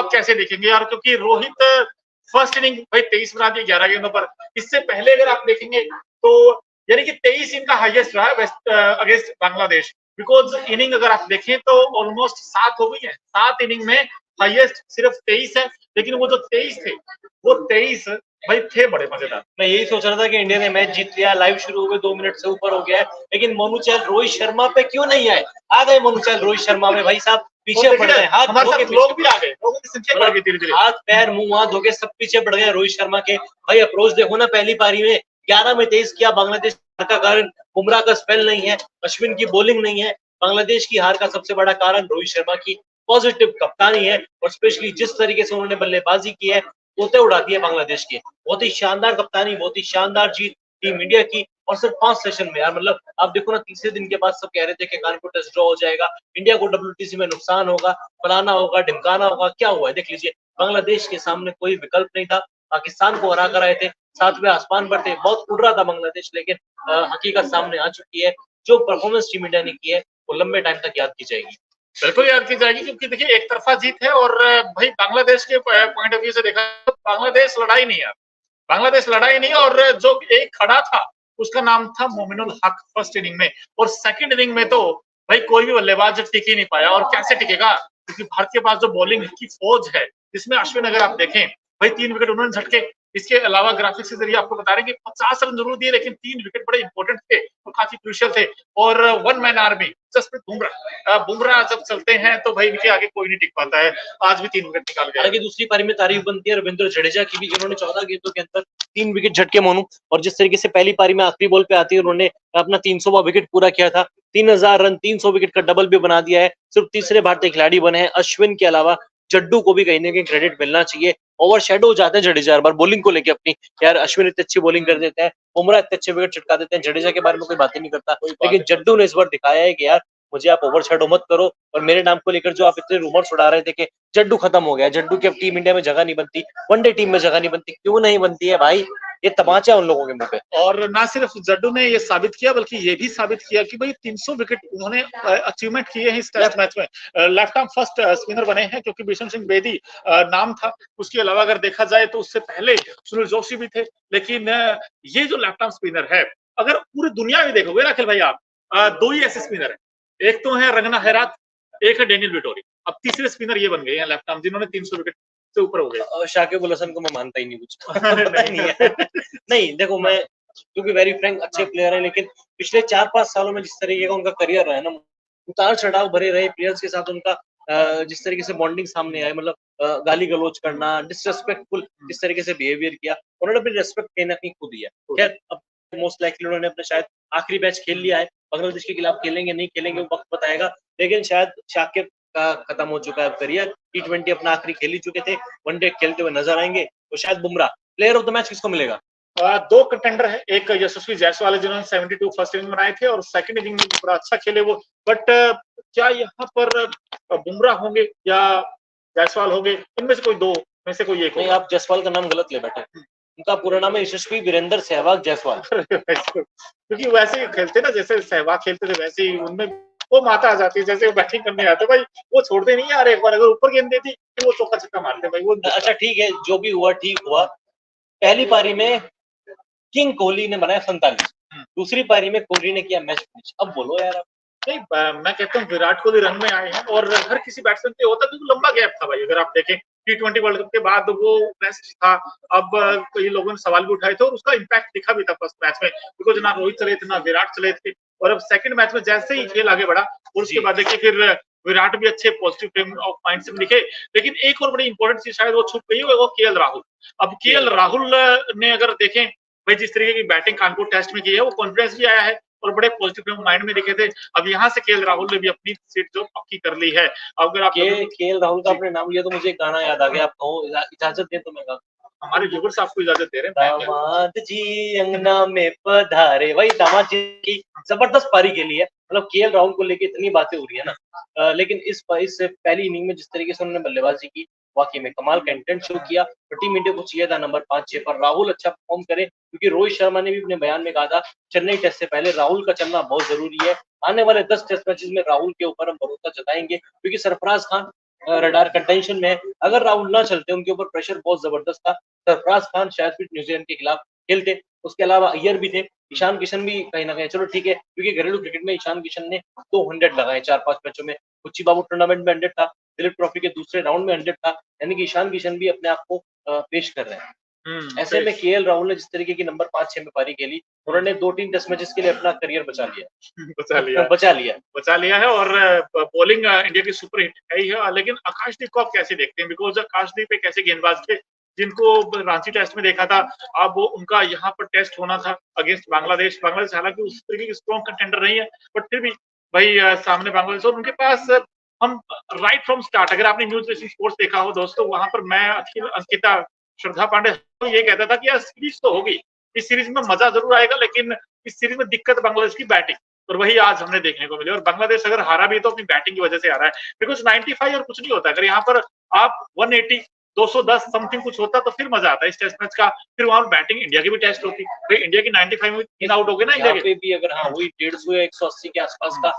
आप कैसे देखेंगे यार? क्योंकि रोहित फर्स्ट इनिंग भाई 23 बना दिए 11 गेंदों पर। इससे पहले अगर आप देखेंगे तो यानी कि 23 इनका हाईएस्ट रहा है best against Bangladesh. Because inning अगर आप देखें तो ऑलमोस्ट 7 हो गई है, 7 इनिंग में हाईएस्ट सिर्फ 23 है, लेकिन वो जो 23 थे वो 23 भाई थे बड़े मजेदार। मैं यही सोच रहा था कि इंडिया ने मैच जीत लिया, लाइव शुरू हो गए 2 मिनट से ऊपर हो गया है, लेकिन मोनू चहल रोहित शर्मा पे क्यों नहीं आए? आ गए मोनू चहल रोहित शर्मा में, भाई साहब पीछे पड़ गए, हाथ हमारे धो के साथ लोग भी आ गए, लोगों की संख्या बढ़ गई धीरे-धीरे। हाथ पैर मुंह हाथ धो के सब पीछे पड़ गए रोहित शर्मा के। भाई अप्रोच देखो ना, पहली पारी में 11 में 23 किया बांग्लादेश का कारण बुमराह का स्पेल नहीं है, अश्विन की बॉलिंग नहीं है। बांग्लादेश की हार का सबसे बड़ा कारण रोहित शर्मा की पॉजिटिव कप्तानी है, और स्पेशली जिस तरीके से उन्होंने बल्लेबाजी की है, तोते उड़ाती है बांग्लादेश की। बहुत ही शानदार कप्तानी, बहुत ही शानदार जीत टीम इंडिया की, और सिर्फ 5 सेशन में यार। मतलब आप देखो ना, तीसरे दिन के बाद सब कह रहे थे कि कानपुर टेस्ट ड्रॉ हो जाएगा, इंडिया को WTC में नुकसान होगा, फलाना होगा ढिमकाना होगा। क्या हुआ है देख लीजिए, बांग्लादेश के सामने कोई विकल्प नहीं था। पाकिस्तान को हरा कर आए थे, 7वें आसमान पर थे, बहुत उड़ रहा था बांग्लादेश, लेकिन हकीकत सामने आ चुकी है। जो परफॉर्मेंस टीम इंडिया ने की है वो लंबे टाइम तक याद की जाएगी। बिल्कुल याद की जाएगी, क्योंकि देखिए एक तरफा जीत है, और भाई बांग्लादेश के पॉइंट ऑफ व्यू से देखा तो बांग्लादेश लड़ाई नहीं है, बांग्लादेश लड़ाई नहीं है। और जो एक खड़ा था उसका नाम था मोमिनुल हक फर्स्ट इनिंग में, और सेकंड इनिंग में तो भाई कोई भी बल्लेबाज टिक ही नहीं पाया। और कैसे टिकेगा, क्योंकि भारत के पास जो बॉलिंग की फौज है, जिसमें अश्विन अगर आप देखें भाई 3 विकेट उन्होंने झटके। इसके अलावा ग्राफिक्स के जरिए आपको बता रहे हैं कि 50 रन जरूर दिए, लेकिन 3 विकेट बड़े इंपॉर्टेंट थे और काफी क्रूशियल थे। और one man army Jasprit Bumrah, Bumrah जब चलते हैं तो भाई इनके आगे कोई नहीं टिक पाता है। आज भी 3 विकेट निकाल गया। हालांकि दूसरी पारी में तारीफ बनती है रविंद्र जडेजा की भी, जिन्होंने 14 गेंदों के अंदर 3 विकेट झटके मोनू। और जिस तरीके से पहली पारी में आखिरी बॉल पे आती है उन्होंने अपना 300वां विकेट पूरा किया था, 3000 रन 300 विकेट का डबल भी बना दिया है। सिर्फ तीसरे भारतीय खिलाड़ी बने हैं अश्विन के अलावा। जड्डू को भी कहीं ना कहीं क्रेडिट मिलना चाहिए। ओवर शेडो हो जाते हैं जडेजा हर बार बॉलिंग को लेके अपनी, यार अश्विन इतनी अच्छी बॉलिंग कर देते हैं, बुमराह इतने अच्छे विकेट चिटका देते हैं, जडेजा के बारे में कोई बात ही नहीं करता। लेकिन जड्डू ने इस बार दिखाया है कि यार मुझे आप ओवर शेडो मत करो, और मेरे नाम को लेकर जो आप इतने रूमर्स उड़ा रहे थे कि जड्डू खत्म हो गया, जड्डू की अब टीम इंडिया में जगह नहीं बनती, वनडे टीम में जगह नहीं बनती, क्यों नहीं बनती है भाई? ये तमाचा उन लोगों के मुंह पे। और ना सिर्फ जड्डू ने ये साबित किया, बल्कि ये भी साबित किया कि भाई 300 विकेट उन्होंने अचीवमेंट किए हैं इस टेस्ट मैच में। लेफ्ट आर्म फर्स्ट स्पिनर बने हैं, क्योंकि बिशन सिंह बेदी नाम था। उसके अलावा अगर देखा जाए तो उससे पहले सुनील जोशी भी थे। लेकिन ये जो लेफ्ट आर्म स्पिनर है, अगर पूरी दुनिया में देखोगे ना अखिल भाई आप, 2 ही ऐसे स्पिनर है, एक तो है रंगना हैरात, एक है डेनियल विटोरी। अब तीसरे स्पिनर ये बन गए हैं लेफ्ट आर्म, जिन्होंने 300 विकेट से ऊपर हो गए। शाकिब अल हसन को मैं मानता ही नहीं कुछ पता ही नहीं है। नहीं देखो, मैं क्योंकि वेरी फ्रैंक अच्छे प्लेयर है, लेकिन पिछले 4-5 सालों में जिस तरीके का उनका करियर रहा है ना, उतार चढ़ाव भरे रहे प्लेयर्स के साथ उनका। जिस तरीके से बॉन्डिंग सामने आए, मतलब गाली गलौज करना, डिसरेस्पेक्टफुल जिस तरीके से बिहेवियर किया, उन्होंने अपनी रेस्पेक्ट कहीं ना कहीं खो दी है। खैर अब मोस्ट लाइकली उन्होंने अपना शायद आखिरी मैच खेल लिया है, बांग्लादेश के खिलाफ खेलेंगे नहीं खेलेंगे वो वक्त बताएगा। लेकिन शायद शाकिब का खत्म हो चुका है करियर, T20 अपना आखिरी खेल ही चुके थे, वनडे खेलते हुए नजर आएंगे। तो शायद Bumrah player of the match किसको मिलेगा? 2 कंटेंडर है, एक यशस्वी जायसवाल जिन्होंने 72 फर्स्ट इनिंग बनाए थे और सेकंड इनिंग में बड़ा अच्छा खेले वो। बट क्या यहाँ पर बुमराह होंगे या जायसवाल होंगे? इनमें से कोई 2 में से कोई एक नहीं, होगा। आप जायसवाल का नाम गलत ले बैठे, उनका पूरा नाम है यशस्वी वीरेंद्र सहवाग जायसवाल। क्योंकि वैसे ही खेलते ना, जैसे सहवाग खेलते थे वैसे ही उनमें वो माता आ जाती है। जैसे वो बैटिंग करने आते भाई, वो छोड़ते नहीं यार, एक बार अगर ऊपर गेंद देती तो वो चौका छक्का मारते भाई वो। अच्छा ठीक है, जो भी हुआ ठीक हुआ। पहली पारी में किंग कोहली ने बनाया 47, दूसरी पारी में कोहली ने किया मैच फिनिश। अब बोलो यार आप। नहीं, मैं कहता हूँ विराट कोहली रन में आए हैं, और हर किसी बैट्समैन पे होता है, क्योंकि लंबा गैप था भाई। अगर आप देखें T20 वर्ल्ड कप के बाद वो बेस्ट था। अब कई लोगों ने सवाल भी उठाए थे, और उसका इम्पैक्ट दिखा भी था फर्स्ट मैच में, बिकॉज ना रोहित चले थे ना विराट चले थे। और अब सेकंड मैच में जैसे ही खेल आगे बढ़ा, और उसके बाद देखिए फिर विराट भी अच्छे पॉजिटिव फ्रेम ऑफ माइंड से दिखे। लेकिन एक और बड़ी इंपॉर्टेंट चीज शायद वो छूट गई है, वो KL राहुल। अब KL राहुल ने अगर देखें भाई, जिस तरीके की बैटिंग कानपुर टेस्ट में की है, वो कॉन्फिडेंस भी आया है और बड़े पॉजिटिव माइंड में दिखे थे। अब यहाँ से KL राहुल ने भी अपनी सीट जो पक्की कर ली है। अगर आप KL राहुल का आपने नाम लिया तो मुझे एक गाना याद आ गया, आप कहो इजाजत दें तो मैं गा। हमारे व्यूअर्स आपको इजाजत दे रहे हैं। दामाद जी अंगना में पधारे, वही दामाद जी की जबरदस्त पारी के लिए, मतलब KL राहुल को लेके इतनी बातें हो रही है ना। लेकिन इस पहली इनिंग में जिस तरीके से उन्होंने बल्लेबाजी की, वाकई में कमाल का इंटेंट शो किया। और टीम इंडिया को चाहिए था नंबर 5-6 पर राहुल अच्छा परफॉर्म करे, क्योंकि रोहित शर्मा ने भी अपने बयान में कहा था चेन्नई टेस्ट से पहले राहुल का चलना बहुत जरूरी है। आने वाले 10 टेस्ट मैचेस में राहुल के ऊपर हम भरोसा जताएंगे, क्योंकि सरफराज खान रडार कंटेंशन में है। अगर राहुल ना चलते, उनके ऊपर प्रेशर बहुत जबरदस्त था, सरफराज खान शायद फिर न्यूजीलैंड के खिलाफ खेलते। उसके अलावा अय्यर भी थे, ईशान किशन भी कहीं ना कहीं, चलो ठीक है, क्योंकि घरेलू क्रिकेट में ईशान किशन ने 200 लगाए 4-5 मैचों में। कुची बाबू टूर्नामेंट में 100 था, दिलीप ट्रॉफी के दूसरे राउंड में 100 था, यानी कि ईशान किशन भी अपने आप को पेश कर रहे हैं। ऐसे में केएल राहुल ने जिस तरीके की नंबर 5-6 में पारी खेली, उन्होंने 2-3 टेस्ट मैचेस के लिए अपना करियर बचा लिया बचा लिया है। और बॉलिंग इंडिया की सुपर हिट है ही है। लेकिन आकाशदीप को आप कैसे देखते हैं? बिकॉज आकाशदीप एक ऐसे गेंदबाज थे जिनको रांची टेस्ट में देखा था। अब वो उनका यहाँ पर टेस्ट होना था अगेंस्ट बांग्लादेश। बांग्लादेश हालांकि उस तरीके की स्ट्रॉन्ग कंटेंडर नहीं है, बट फिर भी भाई सामने बांग्लादेश, और उनके पास हम राइट फ्रॉम स्टार्ट, अगर आपने न्यूज रेसिंग स्पोर्ट्स देखा हो दोस्तों, वहां पर मैं अंकिता श्रद्धा पांडे ये कहता था कि यार सीरीज तो होगी, इस सीरीज में मजा जरूर आएगा, लेकिन इस सीरीज में दिक्कत बांग्लादेश की बैटिंग। और वही आज हमने देखने को मिली। और बांग्लादेश अगर हारा भी तो अपनी बैटिंग की वजह से हारा है, बिकॉज 95 और कुछ नहीं होता। अगर यहाँ पर आप 180 210 समथिंग कुछ होता तो फिर मजा आता है इस टेस्ट मैच का। फिर वहां बैटिंग इंडिया की भी टेस्ट होती, फिर इंडिया की 95 में इन आउट हो गए ना इंडिया के भी। अगर हाँ वही 150 या 180 के आसपास का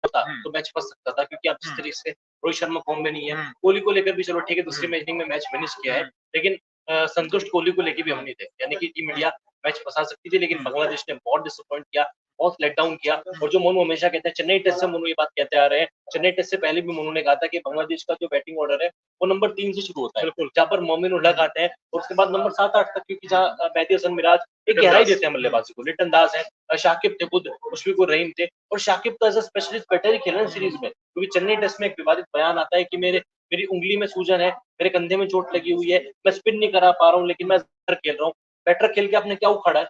होता तो मैच फंस सकता था, क्योंकि अब जिस तरीके से रोहित शर्मा फॉर्म में नहीं है। कोहली को लेकर भी चलो ठीक है, दूसरी मैच में मैच फिनिश किया है, लेकिन संतुष्ट कोहली को लेकर भी हम नहीं थे, यानी कि टीम इंडिया मैच फंसा सकती थी, लेकिन बांग्लादेश ने बहुत डिसअपॉइंट किया, बहुत लेट डाउन किया। और जो मोनू हमेशा कहते हैं, चेन्नई टेस्ट से मोनू ये बात कहते आ रहे हैं, चेन्नई टेस्ट से पहले भी मोनू ने कहा था कि बांग्लादेश का जो बैटिंग ऑर्डर है वो नंबर 3 से शुरू होता है, जहाँ पर मोमिन उल हक आते हैं, और उसके बाद नंबर 7-8 तक, क्योंकि जहाँ मेहदी हसन मिराज एक गहराई देते हैं बल्लेबाजी को, लिटन दास है, शाकिब थे खुद, मुशफिकुर रहीम थे। और शाकिब तो एज अ स्पेशलिस्ट बैटर ही खेला सीरीज में, क्योंकि चेन्नई टेस्ट में एक विवादित बयान आता है कि मेरी उंगली में सूजन है, मेरे कंधे में चोट लगी हुई है, मैं स्पिन नहीं करा पा रहा हूँ, लेकिन मैं बेटर खेल रहा हूँ। बेटर खेल के आपने क्या उखाड़ा है?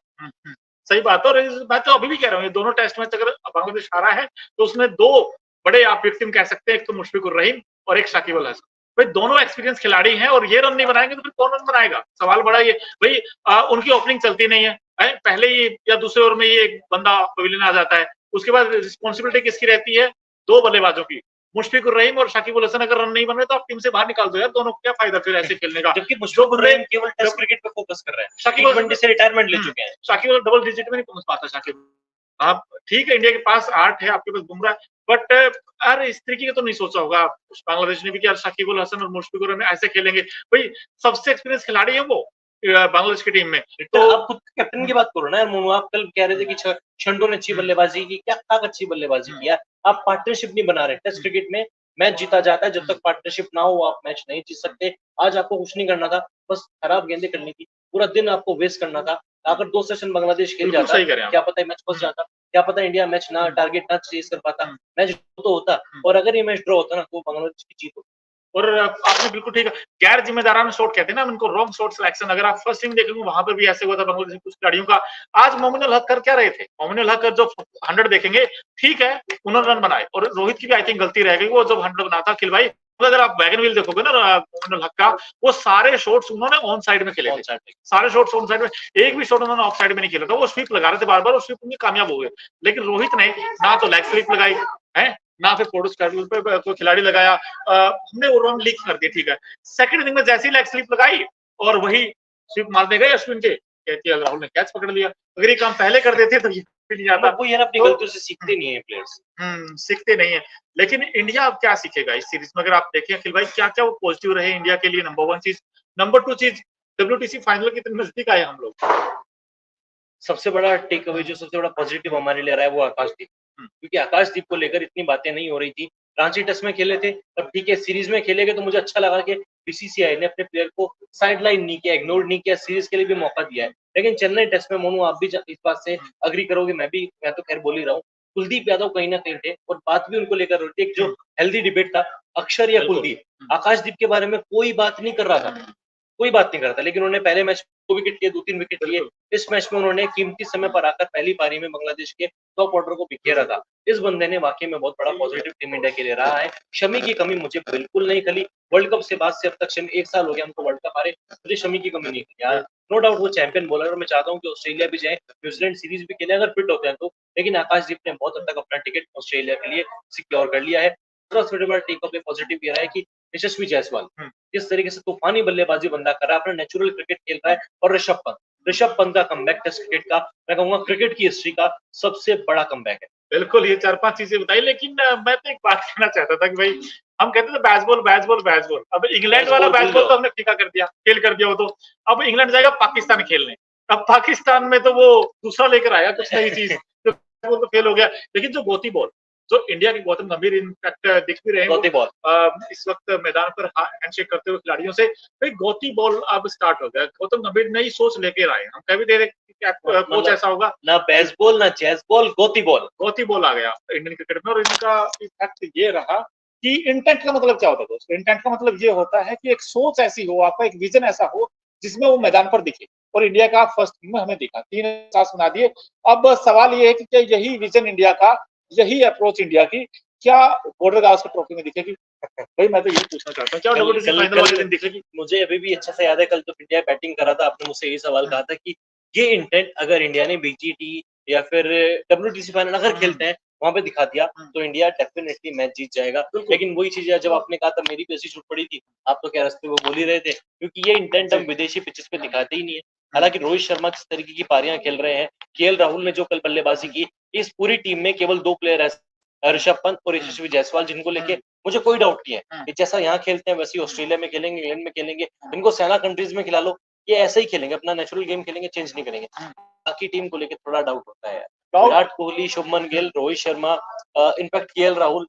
सही बात है। और मैं तो अभी भी कह रहा हूँ, ये दोनों टेस्ट मैच अगर बांग्लादेश हारा है तो उसमें दो बड़े आप विक्टिम कह सकते हैं, एक तो मुशफिकुर रहीम और एक शाकिब अल हसन। भाई दोनों एक्सपीरियंस खिलाड़ी हैं, और ये रन नहीं बनाएंगे तो फिर कौन रन बनाएगा? सवाल बड़ा ये भाई। उनकी ओपनिंग चलती नहीं है, पहले ही या दूसरे ओवर में ये एक बंदा पवेलियन आ जाता है, उसके बाद रिस्पॉन्सिबिलिटी किसकी रहती है? दो बल्लेबाजों की, मुशफिकुर रहीम और शाकिब अल हसन। अगर रन नहीं बन रहे तो आप टीम से बाहर निकाल दो यार, दोनों को क्या फायदा फिर ऐसे खेलने का? जबकि मुशफिकुर रहीम केवल टेस्ट क्रिकेट पे फोकस कर रहे हैं, शाकिब वनडे से रिटायरमेंट ले चुके हैं। शाकिब डबल डिजिट में नहीं पहुंच पाता शाकिब। आप ठीक है, इंडिया के पास 8 है, आपके पास बुमराह, बट अरे इस तरीके का तो नहीं सोचा होगा बांग्लादेश ने भी कि यार शाकिब अल हसन और मुशफिकुर रहीम ऐसे खेलेंगे। भाई सबसे एक्सपीरियंस खिलाड़ी है वो बांग्लादेश की टीम में। तो आप खुद कैप्टन की बात करो ना यार मोनू, आप कल कह रहे थे कि शंडो ने अच्छी बल्लेबाजी की, क्या अच्छी बल्लेबाजी की यार? आप पार्टनरशिप नहीं बना रहे। टेस्ट क्रिकेट में मैच जीता जाता है, जब तक पार्टनरशिप ना हो आप मैच नहीं जीत सकते। आज आपको कुछ नहीं करना था, बस खराब गेंदें करनी थी, पूरा दिन आपको वेस्ट करना था। अगर 2 सेशन बांग्लादेश खेल जाता, क्या पता मैच फंस जाता, क्या पता इंडिया मैच ना टारगेट ना चेज कर पाता, मैच तो होता। और अगर ये मैच ड्रॉ होता ना तो बांग्लादेश की जीत होती। और आपने बिल्कुल ठीक है, गैर जिम्मेदाराना शॉट कहते हैं ना उनको, रॉन्ग शॉट सिलेक्शन। अगर आप फर्स्ट इनिंग देखेंगे वहां पर भी ऐसे हुआ था बांग्लादेश कुछ खिलाड़ियों का। आज मोमिन उल हक कर क्या रहे थे? मोमिन उल हक जो 100 देखेंगे, ठीक है उन्होंने रन बनाए, और रोहित की भी आई थिंक गलती रह गई, वो जब 100 बना था अखिल भाई। अगर आप वैगन व्हील देखोगे ना मोमिन उल हक का, वो सारे शॉट्स उन्होंने ऑन साइड में खेले थे, सारे शॉट्स ऑन साइड में, एक भी शॉट उन्होंने ऑफ साइड में नहीं खेला था। वो स्वीप लगा रहे थे बार बार, और स्वीप उनकी कामयाब हो गए। लेकिन रोहित ने ना तो लेग स्वीप लगाई है, ना फिर फोर्स पे कोई खिलाड़ी लगाया, हमने वो रन लीक कर दिया। ठीक है, सेकंड इनिंग में जैसे ही लेग स्लिप लगाई और वही स्वीप मारने गए अश्विन के, कहती है राहुल ने कैच पकड़ लिया। अगर ये काम पहले कर देते तो ये नहीं जाता। वो यार अपनी गलतियों से सीखते नहीं है प्लेयर्स। सीखते नहीं है। लेकिन इंडिया अब क्या सीखेगा इस सीरीज में? अगर आप देखें अखिल भाई, क्या क्या वो पॉजिटिव रहे इंडिया के लिए? नंबर 1 चीज, नंबर 2 चीज, WTC फाइनल कितने नजदीक आए हम लोग। सबसे बड़ा टेक अवे, जो सबसे बड़ा पॉजिटिव हमारे लिए रहा है, वो आकाशदीप, क्योंकि आकाशदीप को लेकर इतनी बातें नहीं हो रही थी। रांची टेस्ट में खेले थे, अब ठीक है सीरीज में खेलेंगे, तो मुझे अच्छा लगा कि बीसीसीआई ने अपने प्लेयर को साइडलाइन नहीं किया, इग्नोर नहीं किया, सीरीज के लिए भी मौका दिया है। लेकिन चेन्नई टेस्ट में मोनू आप भी इस बात से अग्री करोगे, मैं तो खैर बोल ही रहा हूँ, कुलदीप यादव कहीं ना कहीं थे, और बात भी उनको लेकर होती है, जो हेल्दी डिबेट था, अक्षर या कुलदीप। आकाशदीप के बारे में कोई बात नहीं कर रहा था, कोई बात नहीं करता, लेकिन उन्होंने पहले मैच 2 विकेट लिए, 2-3 विकेट लिए। इस मैच में उन्होंने कीमती समय पर आकर पहली पारी में बांग्लादेश के टॉप ऑर्डर को बिखेरा था। इस बंदे ने वाकई में बहुत बड़ा पॉजिटिव टीम इंडिया के लिए रहा है। शमी की कमी मुझे बिल्कुल नहीं खली। वर्ल्ड कप से बाद से अब तक शमी, 1 साल हो गया हमको वर्ल्ड कप हारे, मुझे शमी की कमी नहीं खली यार। नो डाउट वो चैंपियन बॉलर, और मैं चाहता हूँ कि ऑस्ट्रेलिया भी जाए, न्यूजीलैंड सीरीज भी खेले अगर फिट होते हैं तो। लेकिन आकाशदीप ने बहुत हद तक अपना टिकट ऑस्ट्रेलिया के लिए सिक्योर कर लिया है। दूसरा बड़ा टेक अवे पॉजिटिव ये रहा है कि यशस्वी जायसवाल जिस तरीके से तूफानी बल्लेबाजी बंदा कर रहा है, अपना नेचुरल क्रिकेट खेल रहा है। और ऋषभ पंत का कमबैक टेस्ट क्रिकेट का, मैं कहूंगा क्रिकेट की हिस्ट्री का सबसे बड़ा कमबैक है। बिल्कुल, ये 4-5 चीजें बताई, लेकिन मैं तो एक बात कहना चाहता था कि भाई हम कहते थे बैसबॉल बैसबॉल बैसबॉल, अब इंग्लैंड वाला बैसबॉल तो हमने फीका कर दिया, फेल कर दिया वो तो। अब इंग्लैंड जाएगा पाकिस्तान खेलने, अब पाकिस्तान में तो वो दूसरा लेकर आया कुछ नई चीज, तो वो तो फेल हो गया। लेकिन जो गोती बॉल, जो इंडिया के गौतम गंभीर इनफैक्ट दिख भी रहे हैं इस वक्त मैदान पर हैंडशेक करते हुए खिलाड़ियों से, भाई गोती बॉल अब स्टार्ट हो गया। गौतम गंभीर नई सोच लेकर आए, हम कह भी दे रहे कोच ऐसा होगा, ना बेसबॉल ना चेस बॉल, गोती बॉल आ गया इंडियन क्रिकेट में। और इनका इफेक्ट ये रहा कि इंटेंट का मतलब क्या होता है दोस्तों? इंटेंट का मतलब ये होता है कि एक सोच ऐसी हो, आपका एक विजन ऐसा हो जिसमें वो मैदान पर दिखे। और इंडिया का फर्स्ट में हमें दिखा, 3 साल बना दिए। अब सवाल ये है कि क्या यही विजन इंडिया का, यही अप्रोच इंडिया की क्या बॉर्डर गावस्कर ट्रॉफी में दिखेगी? भाई मैं तो यही पूछना चाहता हूँ, क्या डब्ल्यूटीसी फाइनल वाले दिन दिखेगी? मुझे अभी भी अच्छे से याद है, कल जब इंडिया बैटिंग कर रहा था, आपने मुझसे यही सवाल कहा था कि ये इंटेंट अगर इंडिया ने बीजीटी या फिर डब्ल्यूटीसी फाइनल अगर खेलते हैं वहां पे दिखा दिया तो इंडिया डेफिनेटली मैच जीत जाएगा। लेकिन वही चीज जब आपने कहा था, मेरी भी ऐसी छूट पड़ी थी, आप तो क्या रास्ते वो बोल ही रहे थे, क्योंकि ये इंटेंट हम विदेशी पिचेस पे दिखाते ही नहीं है। हालांकि रोहित शर्मा जिस तरीके की पारियां खेल रहे हैं, केएल राहुल ने जो कल बल्लेबाजी की, इस पूरी टीम में केवल 2 प्लेयर है, ऋषभ पंत और यशस्वी जायसवाल, जिनको लेके मुझे कोई डाउट नहीं है कि जैसा यहाँ खेलते हैं वैसे ही ऑस्ट्रेलिया में खेलेंगे, इंग्लैंड में खेलेंगे, इनको सेना कंट्रीज में खिला लो, ये ऐसे ही खेलेंगे, अपना नेचुरल गेम खेलेंगे, चेंज नहीं करेंगे। बाकी टीम को लेकर थोड़ा डाउट होता है। विराट कोहली, शुभमन गिल, रोहित शर्मा, इनफैक्ट केएल राहुल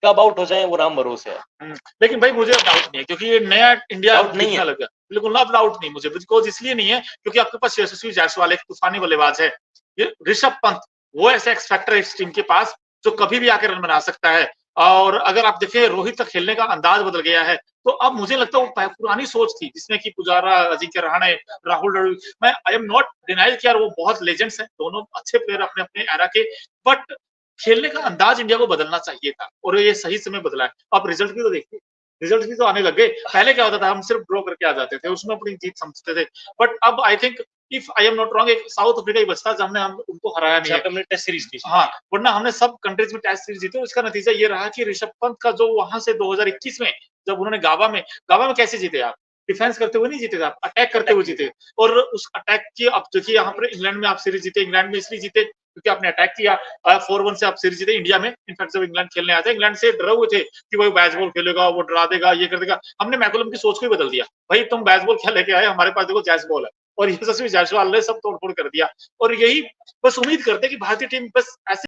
कब आउट हो जाए वो राम भरोसे है। लेकिन भाई मुझे डाउट नहीं है, क्योंकि ये नया इंडिया नहीं है, लगा बिल्कुल ना डाउट नहीं मुझे, बिकॉज इसलिए नहीं है क्योंकि आपके पास यशस्वी जायसवाल एक तूफानी बल्लेबाज है, ये ऋषभ पंत वो ऐसा एक्स फैक्टर है इस टीम के पास जो कभी भी आकर रन बना सकता है। और अगर आप देखें रोहित का खेलने का अंदाज बदल गया है, तो अब मुझे लगता है वो पुरानी सोच थी जिसमें कि पुजारा, अजिंक्य रहाणे, राहुल द्रविड़, मैं आई एम नॉट डिनाइल कि यार वो बहुत लेजेंड्स हैं, दोनों अच्छे प्लेयर अपने अपने एरा के, बट खेलने का अंदाज इंडिया को बदलना चाहिए था और ये सही समय बदला है। अब रिजल्ट भी तो देखिए, रिजल्ट भी तो आने लग गए। पहले क्या होता था, हम सिर्फ ड्रॉ करके आ जाते थे, उसमें अपनी जीत समझते थे, बट अब I think if I am not wrong, एक साउथ अफ्रीका ही बचता है, हम उनको हराया नहीं है, टेस्ट सीरीज थी। हाँ, वरना हमने सब कंट्रीज में टेस्ट सीरीज जीते। इसका नतीजा ये रहा कि ऋषभ पंत का जो वहां से 2021 में जब उन्होंने गावा में कैसे जीते आप? डिफेंस करते हुए नहीं जीते आप, अटैक करते हुए जीते। और उस अटैक की अब देखिए, यहाँ पर इंग्लैंड में आप सीरीज जीते, इंग्लैंड में इसलिए जीते क्योंकि आपने अटैक किया, 4-1 से आप सीरीज जीते। इंडिया में इनफैक्ट जब इंग्लैंड खेलने आते, इंग्लैंड से डरे हुए थे कि वो बैसबॉल खेलेगा, वो डरा देगा, ये कर देगा। हमने मैकुलम की सोच को ही बदल दिया, भाई तुम बैसबॉल क्या लेके आए, हमारे पास देखो जैसबॉल है, और यशस्वी जायसवाल ने सब तोड़ फोड़ कर दिया। और यही बस उम्मीद करते कि भारतीय टीम बस ऐसे